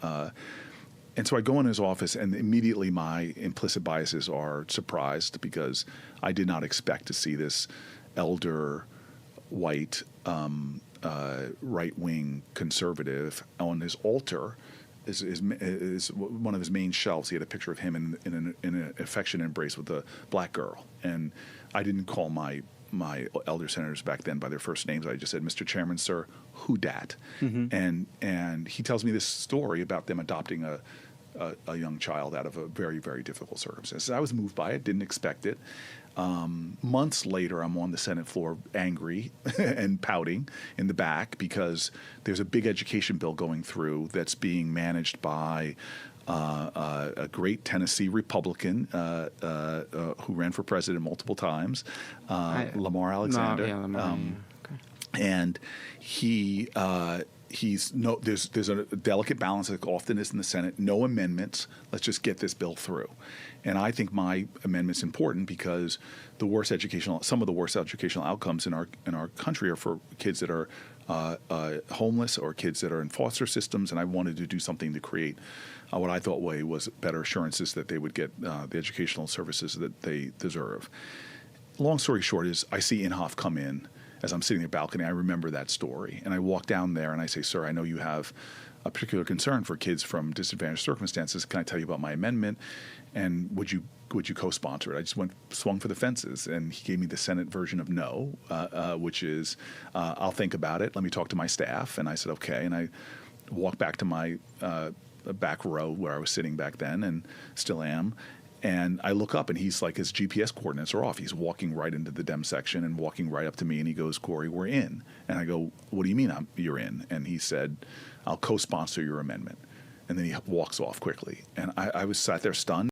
And so I go in his office, and immediately my implicit biases are surprised because I did not expect to see this elder, white, right-wing conservative on his altar. Is one of his main shelves. He had a picture of him in an affectionate embrace with a black girl. And I didn't call my elder senators back then by their first names. I just said, Mr. Chairman, sir, who dat? Mm-hmm. And he tells me this story about them adopting a young child out of a very, very difficult circumstance. I was moved by it, didn't expect it. Months later, I'm on the Senate floor angry and pouting in the back because there's a big education bill going through that's being managed by a great Tennessee Republican who ran for president multiple times, Lamar Alexander. Lamar, okay. And there's a delicate balance, like often is in the Senate. No amendments. Let's just get this bill through. And I think my amendment's important because some of the worst educational outcomes in our country are for kids that are homeless or kids that are in foster systems. And I wanted to do something to create what I thought was better assurances that they would get the educational services that they deserve. Long story short is I see Inhofe come in. As I'm sitting in the balcony, I remember that story. And I walk down there and I say, sir, I know you have a particular concern for kids from disadvantaged circumstances. Can I tell you about my amendment? And would you co-sponsor it? I just swung for the fences. And he gave me the Senate version of no, which is, I'll think about it. Let me talk to my staff. And I said, okay. And I walked back to my back row where I was sitting back then and still am. And I look up, and he's like, his GPS coordinates are off. He's walking right into the Dem section and walking right up to me, and he goes, Cory, we're in. And I go, what do you mean you're in? And he said, I'll co-sponsor your amendment. And then he walks off quickly. And I was sat there stunned.